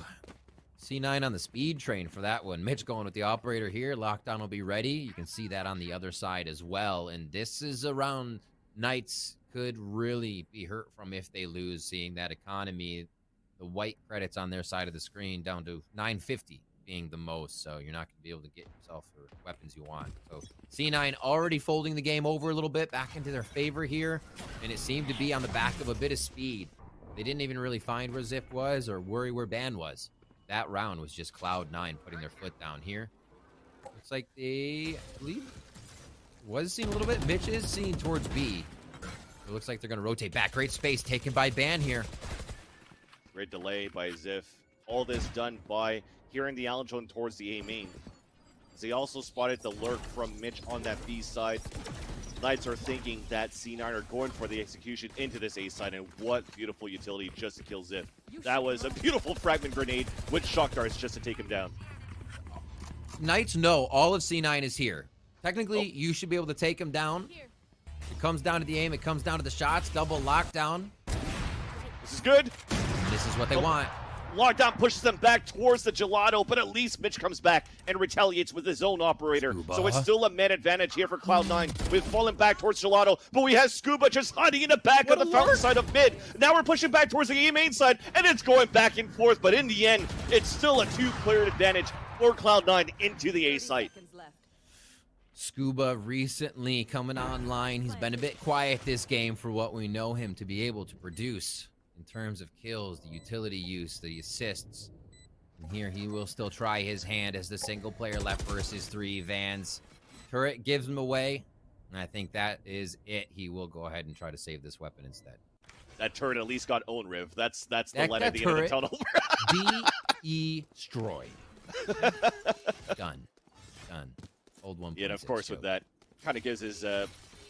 C9 on the speed train for that one. Mitch going with the operator here. Lockdown will be ready. You can see that on the other side as well. And this is a round Knights could really be hurt from if they lose, seeing that economy, the white credits on their side of the screen down to 950 being the most. So you're not going to be able to get yourself the weapons you want. So C9 already folding the game over a little bit back into their favor here. And it seemed to be on the back of a bit of speed. They didn't even really find where Zip was or worry where Ban was. That round was just Cloud9 putting their foot down here. Looks like they, I believe, was seen a little bit. Mitch is seen towards B. It looks like they're going to rotate back. Great space taken by Ban here. Great delay by Ziff. All this done by hearing the Aljon towards the A main. They also spotted the lurk from Mitch on that B side. Knights are thinking that C9 are going for the execution into this A side, and what beautiful utility just to kill Ziff. That was a beautiful fragment grenade with shock darts just to take him down. Knights know all of C9 is here. Technically, you should be able to take him down. It comes down to the aim. It comes down to the shots. Double lockdown. This is good. This is what they want. Lockdown pushes them back towards the gelato, but at least Mitch comes back and retaliates with his own operator. Scuba. So it's still a man advantage here for Cloud9. We've fallen back towards gelato, but we have Scuba just hiding in the back of the fountain side of mid. Now we're pushing back towards the A main side, and it's going back and forth, but in the end, it's still a 2-player advantage for Cloud9 into the A site. Scuba recently coming online. He's been a bit quiet this game for what we know him to be able to produce in terms of kills, the utility use, the assists. And here he will still try his hand as the single player left versus 3. Vans turret gives him away, and I think that is it. He will go ahead and try to save this weapon instead. That turret at least got own, Riv. That's the light at the end of the tunnel. Destroyed. Done. Old one. Yeah, and of course with that, kind of gives his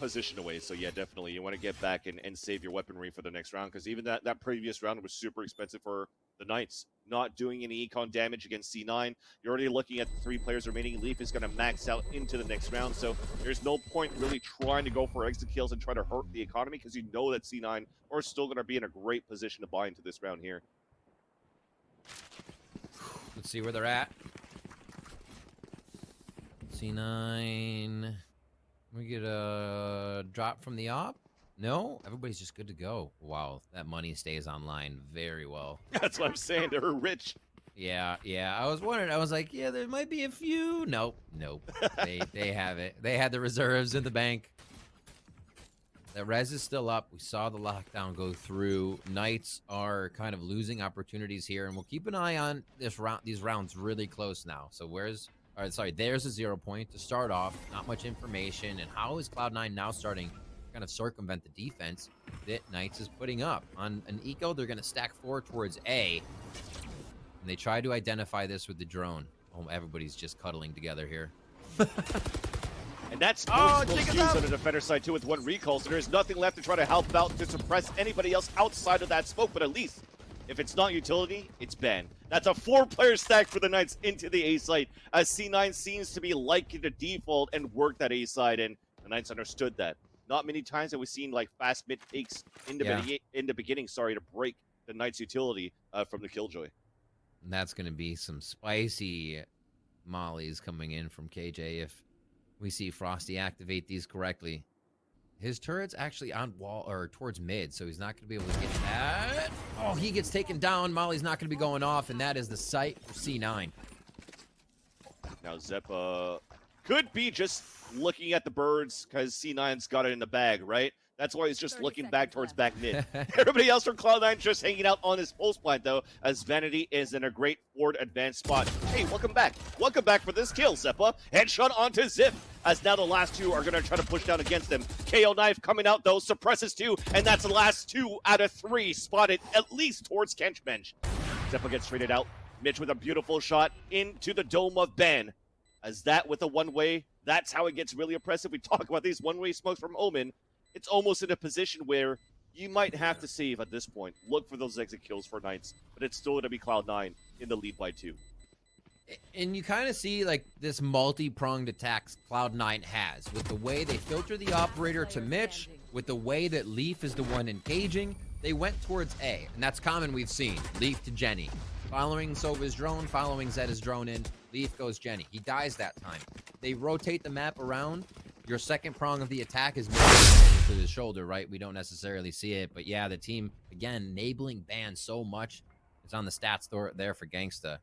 position away. So yeah, definitely you want to get back and save your weaponry for the next round, because even that previous round was super expensive for the Knights. Not doing any econ damage against C9. You're already looking at the 3 players remaining. Leaf is going to max out into the next round, so there's no point really trying to go for exit kills and try to hurt the economy, because you know that C9 are still going to be in a great position to buy into this round here. Let's see where they're at. C9. We get a drop from the op? No? Everybody's just good to go. Wow, that money stays online very well. That's what I'm saying. They're rich. Yeah. I was wondering. I was like, yeah, there might be a few. Nope. They have it. They had the reserves in the bank. The res is still up. We saw the lockdown go through. Knights are kind of losing opportunities here, and we'll keep an eye on this round. These rounds really close now. So there's a 0 point to start off. Not much information. And how is Cloud9 now starting to kind of circumvent the defense that Knights is putting up? On an eco, they're going to stack 4 towards A. And they try to identify this with the drone. Oh, everybody's just cuddling together here. And that's used on the defender side too with 1 recall, so there's nothing left to try to help out to suppress anybody else outside of that smoke, but at least if it's not utility, it's ban. That's a 4-player stack for the Knights into the A site, as C9 seems to be liking to default and work that A side, and the Knights understood that. Not many times have we seen like fast mid takes in the beginning, to break the Knights utility from the Killjoy. And that's going to be some spicy mollies coming in from KJ if we see Frosty activate these correctly. His turret's actually on wall or towards mid, so he's not going to be able to get that. Oh, he gets taken down. Molly's not going to be going off, and that is the sight for C9. Now Zeppa could be just looking at the birds because C9's got it in the bag, right? That's why he's just looking back towards back mid. Everybody else from Cloud9 just hanging out on his pulse plant, though, as Vanity is in a great forward advanced spot. Hey, welcome back. Welcome back for this kill, Zeppa. Headshot onto Zip, as now the last 2 are going to try to push down against him. KO knife coming out, though, suppresses 2, and that's the last 2 out of 3 spotted, at least towards Kench bench. Zeppa gets traded out. Mitch with a beautiful shot into the dome of Ben. As that with a one-way, that's how it gets really oppressive. We talk about these one-way smokes from Omen. It's almost in a position where you might have to save at this point. Look for those exit kills for Knights, but it's still going to be Cloud9 in the lead by 2. And you kind of see like this multi-pronged attacks Cloud9 has with the way they filter the operator to Mitch, with the way that Leaf is the one engaging. They went towards A, and that's common we've seen. Leaf to Jenny. Following Sova's drone, following Zeta's drone in, Leaf goes Jenny. He dies that time. They rotate the map around. Your second prong of the attack is to the shoulder, right? We don't necessarily see it, but yeah, the team, again, enabling ban so much. It's on the stats there for Gangsta,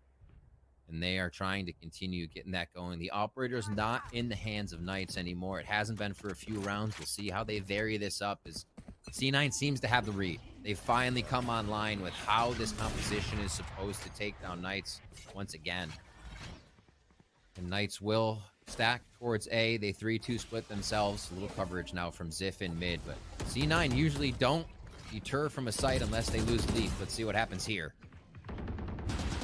and they are trying to continue getting that going. The operator's not in the hands of Knights anymore. It hasn't been for a few rounds. We'll see how they vary this up, as C9 seems to have the read. They finally come online with how this composition is supposed to take down Knights once again. And Knights will stack towards A. They 3-2 split themselves. A little coverage now from Ziff in mid, but C9 usually don't deter from a site unless they lose Leaf. Let's see what happens here.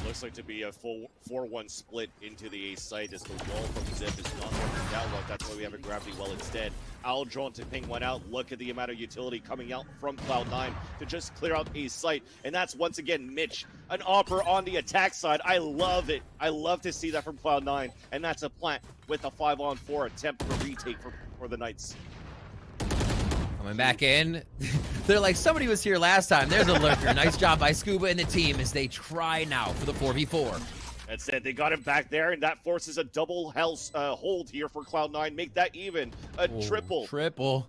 Looks like to be a full 4-1 split into the A site, as the wall from Zip is not working out well. That's why we have a gravity well instead. Owl drawn to ping one out. Look at the amount of utility coming out from Cloud9 to just clear out A site. And that's once again Mitch, an opera on the attack side. I love it. I love to see that from Cloud9. And that's a plant with a 5-on-4 attempt for retake for the Knights. Coming back in. They're like, somebody was here last time. There's a lurker. Nice job by Scuba and the team as they try now for the 4v4. That's it. They got him back there, and that forces a double health hold here for Cloud9. Make that even. A triple. Triple.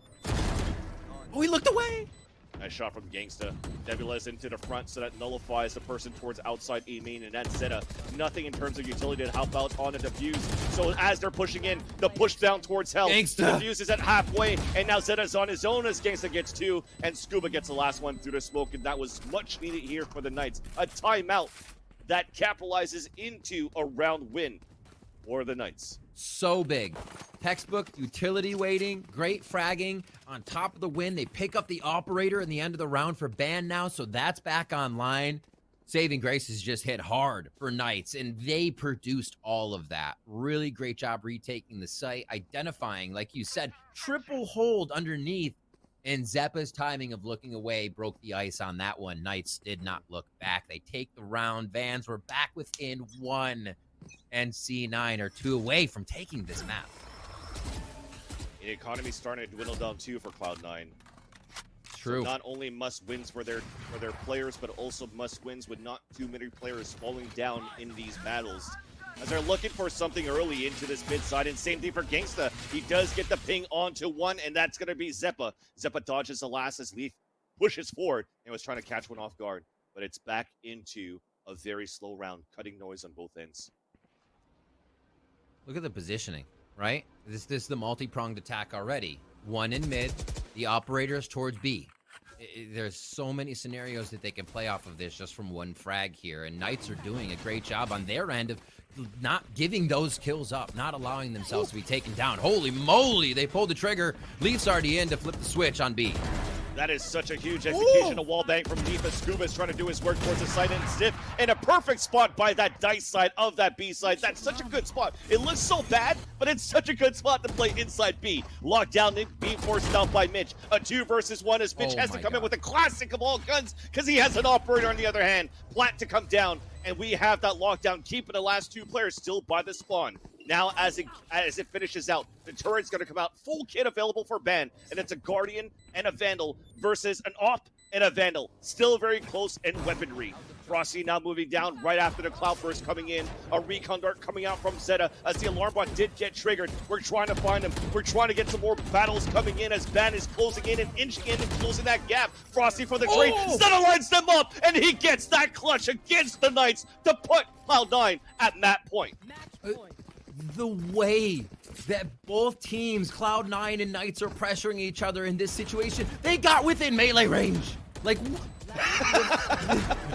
Oh, he looked away. Nice shot from Gangsta. Nebulas into the front, so that nullifies the person towards outside A main, and that's Zeta. Nothing in terms of utility to help out on a defuse. So as they're pushing in, the push down towards Hell. Gangsta. Defuse is at halfway, and now Zeta's on his own as Gangsta gets 2, and Scuba gets the last one through the smoke, and that was much needed here for the Knights. A timeout that capitalizes into a round win for the Knights. So big. Textbook utility waiting, great fragging. On top of the win, they pick up the operator in the end of the round for ban now, so that's back online. Saving Grace has just hit hard for Knights, and they produced all of that. Really great job retaking the site, identifying, like you said, triple hold underneath, and Zeppa's timing of looking away broke the ice on that one. Knights did not look back. They take the round. Vans were back within 1. And C9 are 2 away from taking this map. The economy's starting to dwindle down too for Cloud9. True. So not only must wins for their players, but also must wins with not too many players falling down in these battles. as they're looking for something early into this mid side. And same thing for Gangsta. He does get the ping onto one, and that's going to be Zeppa. Zeppa dodges the last as Leaf pushes forward and was trying to catch one off guard. But it's back into a very slow round, cutting noise on both ends. Look at the positioning, right? This is the multi-pronged attack already. One in mid, the operators towards B. There's so many scenarios that they can play off of this just from one frag here, and Knights are doing a great job on their end of not giving those kills up, not allowing themselves to be taken down. Holy moly, they pulled the trigger. Leaf's already in to flip the switch on B. That is such a huge execution. A wall bang from Deepa. Scuba's trying to do his work towards the side, and Ziff in a perfect spot by that dice side of that B side. That's such a good spot. It looks so bad, but it's such a good spot to play inside B. Locked down, being forced out by Mitch. A 2 versus 1 as Mitch has to come in with a classic of all guns because he has an operator on the other hand. Plat to come down, and we have that lockdown, keeping the last 2 players still by the spawn. Now, as it finishes out, the turret's going to come out, full kit available for ban, and it's a Guardian and a Vandal versus an Op and a Vandal. Still very close in weaponry. Frosty now moving down right after the Cloud Burst coming in. A Recon Dart coming out from Zeta as the alarm bot did get triggered. We're trying to find him. We're trying to get some more battles coming in as Ban is closing in and inching in and closing that gap. Frosty for the trade. Zeta lines them up, and he gets that clutch against the Knights to put Cloud9 at that point. The way that both teams, Cloud9 and Knights, are pressuring each other in this situation, they got within melee range. Like,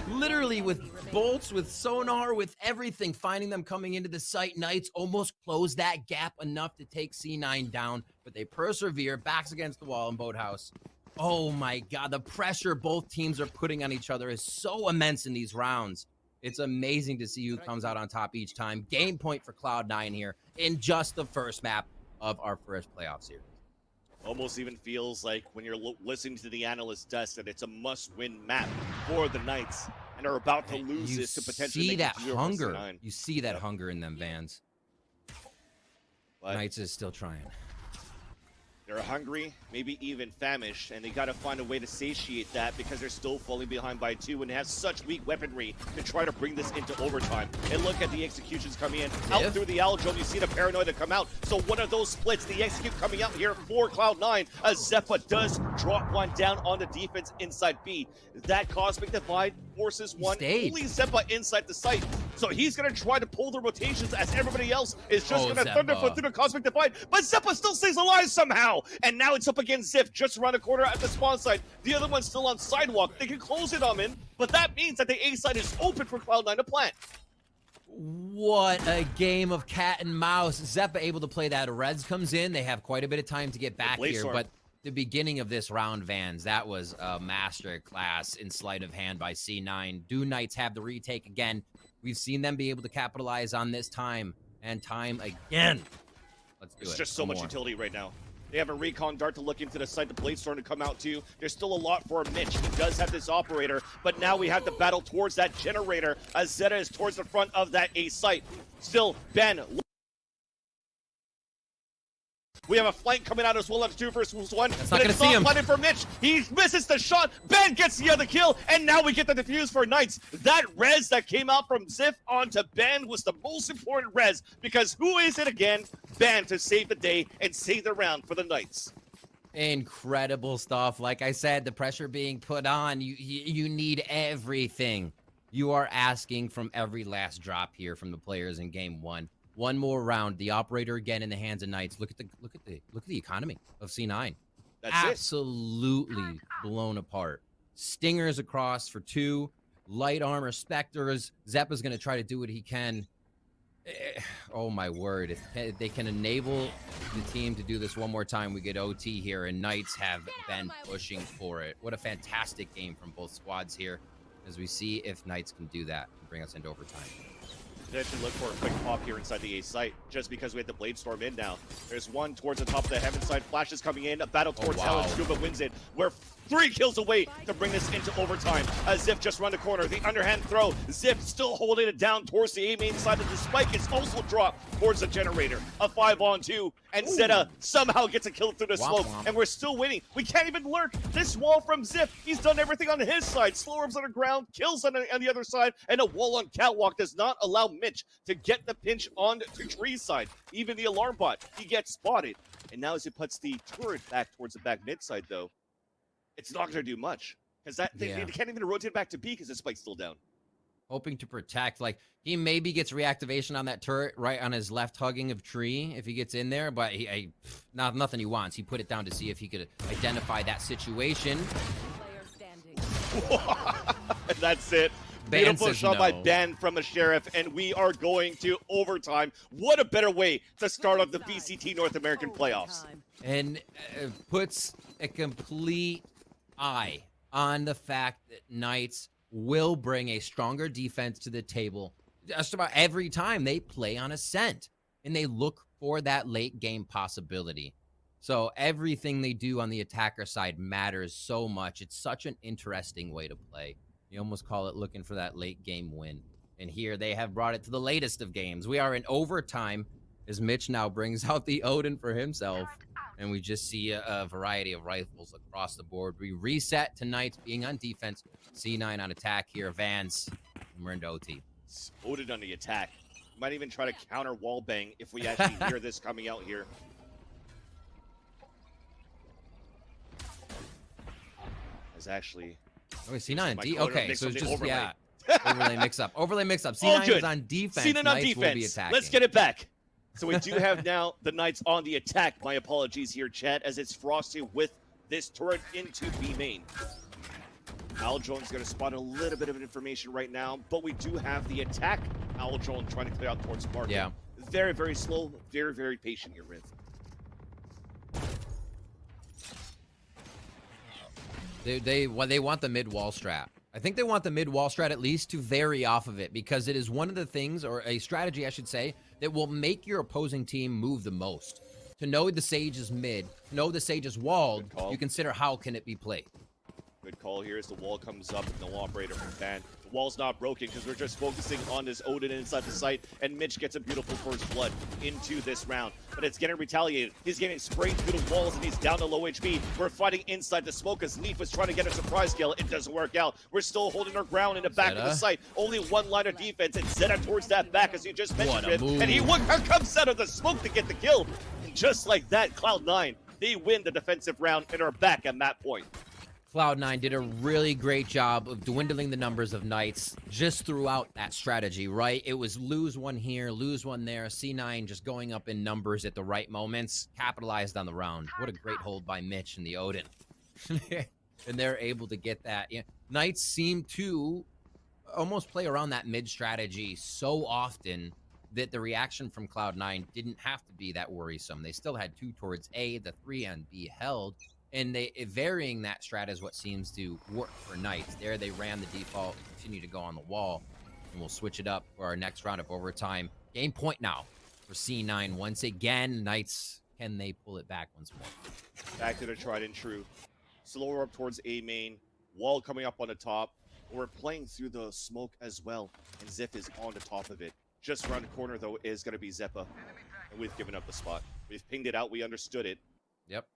literally with bolts, with sonar, with everything, finding them coming into the site. Knights almost closed that gap enough to take C9 down, but they persevere, backs against the wall in Boathouse. Oh my God, the pressure both teams are putting on each other is so immense in these rounds. It's amazing to see who comes out on top each time. Game point for Cloud9 here in just the first map of our first playoff series. Almost even feels like when you're listening to the analyst desk that it's a must-win map for the Knights and are about to lose this to potentially see make that it 0 hunger. versus 9. You see that hunger in them, Vans. But Knights is still trying. they're hungry, maybe even famished, and they got to find a way to satiate that because they're still falling behind by 2 and have such weak weaponry to try to bring this into overtime. And look at the executions coming in. Out through the Aldrome, you see the Paranoia come out. So one of those splits, the execute coming out here for Cloud9, as Zeppa does drop one down on the defense inside B. That Cosmic Divide forces one. Only Zeppa inside the site. So he's going to try to pull the rotations as everybody else is just going to thunderfoot through the Cosmic Divide. But Zeppa still stays alive somehow. And now it's up against Ziff just around the corner at the spawn side. The other one's still on sidewalk. They can close it on him, but that means that the A side is open for Cloud9 to plant. What a game of cat and mouse. Zeppa able to play that. Reds comes in. They have quite a bit of time to get back here, but the beginning of this round, Vans, that was a master class in sleight of hand by C9. Do Knights have the retake again? We've seen them be able to capitalize on this time and time again. Let's do it. It's just so much utility right now. They have a Recon Dart to look into the site. The Bladestorm to come out too. There's still a lot for Mitch. He does have this operator, but now we have to battle towards that generator as Zeta is towards the front of that A site. Still, Ben. We have a flank coming out as well. That's 2 versus 1. That's not going to see him. Planted for Mitch. He misses the shot. Ben gets the other kill, and now we get the defuse for Knights. That res that came out from Ziff onto Ben was the most important res because who is it again? Ben to save the day and save the round for the Knights. Incredible stuff. Like I said, the pressure being put on. You need everything. You are asking from every last drop here from the players in game 1. One more round. The operator again in the hands of Knights. Look at the economy of C9. That's absolutely blown apart. Stingers across for 2. Light armor Spectres. Zeppa's going to try to do what he can. Oh my word. If they can enable the team to do this one more time, we get OT here, and Knights have been pushing for it. What a fantastic game from both squads here as we see if Knights can do that and bring us into overtime. Should look for a quick pop here inside the A site, just because we have the Bladestorm in now. There's one towards the top of the heaven side. Flash is coming in. A battle towards Hell, and Scuba wins it. Where 3 kills away to bring this into overtime. Ziff just run the corner, the underhand throw. Ziff still holding it down towards the A main side of the spike. It's also dropped towards the generator. A 5-on-2, and Zeta somehow gets a kill through the smoke. And we're still waiting. We can't even lurk. This wall from Ziff, he's done everything on his side. Slow orbs on the ground, kills on the other side, and a wall on catwalk does not allow Mitch to get the pinch on to Tree's side. Even the alarm bot, he gets spotted. And now as he puts the turret back towards the back mid side, though, it's not going to do much. Because they can't even rotate back to B because the spike's still down. Hoping to protect. Like, he maybe gets reactivation on that turret right on his left hugging of Tree if he gets in there, but nothing he wants. He put it down to see if he could identify that situation. And that's it. Beautiful shot by Ben from the Sheriff, and we are going to overtime. What a better way to start off the VCT North American playoffs. And puts a complete eye on the fact that Knights will bring a stronger defense to the table just about every time they play on Ascent, and they look for that late game possibility. So everything they do on the attacker side matters so much. It's such an interesting way to play. You almost call it looking for that late game win. And here they have brought it to the latest of games. We are in overtime as Mitch now brings out the Odin for himself. And we just see a variety of rifles across the board. We reset tonight being on defense. C9 on attack here. Vans, we're into OT. Odin on the attack. Might even try to counter wall bang if we actually hear this coming out here. It's actually... Oh, C9 and D. Okay, so it's just, overlay. Overlay mix up. Overlay mix up. C9 is on defense. C9 on defense. Will be attacking. Let's get it back. So we do have now the Knights on the attack. My apologies here, chat, as it's Frosty with this turret into B main. Aldron's going to spot a little bit of information right now, but we do have the attack. Aldron trying to clear out towards market. Yeah. Very, very slow, very, very patient here, Riv. They want the mid wall strat. I think they want the mid wall strat at least to vary off of it, because it is one of the things, or a strategy I should say, that will make your opposing team move the most. To know the Sage is mid, to know the Sage is walled, you consider how can it be played. Good call here as the wall comes up. No operator from Van. The wall's not broken because we're just focusing on this Odin inside the site, and Mitch gets a beautiful first blood into this round. But it's getting retaliated. He's getting sprayed through the walls, and he's down to low HP. We're fighting inside the smoke as Neef was trying to get a surprise kill. It doesn't work out. We're still holding our ground in the back of the site. Only one line of defense, and Zeta towards that back, as you just mentioned it. And he comes out of the smoke to get the kill. And just like that, Cloud9, they win the defensive round and are back at that point. Cloud9 did a really great job of dwindling the numbers of Knights just throughout that strategy, right? It was lose one here, lose one there. C9 just going up in numbers at the right moments, capitalized on the round. What a great hold by Mitch and the Odin. And they're able to get that. Yeah. Knights seem to almost play around that mid strategy so often that the reaction from Cloud9 didn't have to be that worrisome. They still had 2 towards A, the 3 on B held. And varying that strat is what seems to work for Knights. There they ran the default, continue to go on the wall, and we'll switch it up for our next round of overtime. Game point now for C9 once again. Knights, can they pull it back once more? Back to the tried and true. Slower up towards A main, wall coming up on the top. We're playing through the smoke as well, and Ziff is on the top of it. Just around the corner, though, is going to be Zeppa, and we've given up the spot. We've pinged it out, we understood it. Yep.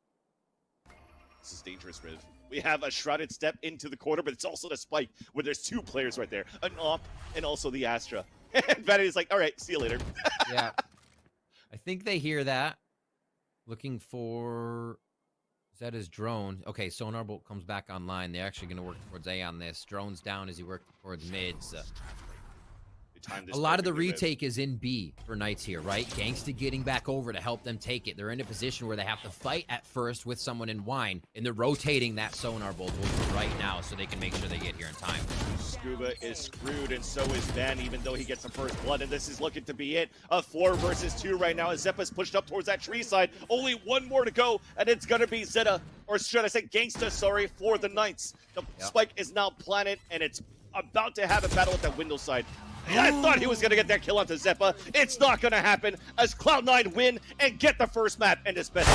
This is dangerous, Riv. We have a shrouded step into the corner, but it's also the spike where there's 2 players right there. An op and also the Astra. And Vanity's like, all right, see you later. Yeah. I think they hear that. Looking for... Is that his drone? Okay, Sonar Bolt comes back online. They're actually going to work towards A on this. Drone's down as he works towards mids. A lot of the retake is in B for Knights here, right? Gangsta getting back over to help them take it. They're in a position where they have to fight at first with someone in wine, and they're rotating that Sonar Bolt over right now so they can make sure they get here in time. Scuba is screwed, and so is Ben, even though he gets the first blood, and this is looking to be it. A 4 versus 2 right now as Zeppa's pushed up towards that tree side. Only 1 more to go, and it's going to be Zeta, or should I say Gangsta, sorry, for the Knights. The spike is now planted, and it's about to have a battle at that window side. I thought he was going to get that kill onto Zeppa. It's not going to happen as Cloud9 win and get the first map in this best.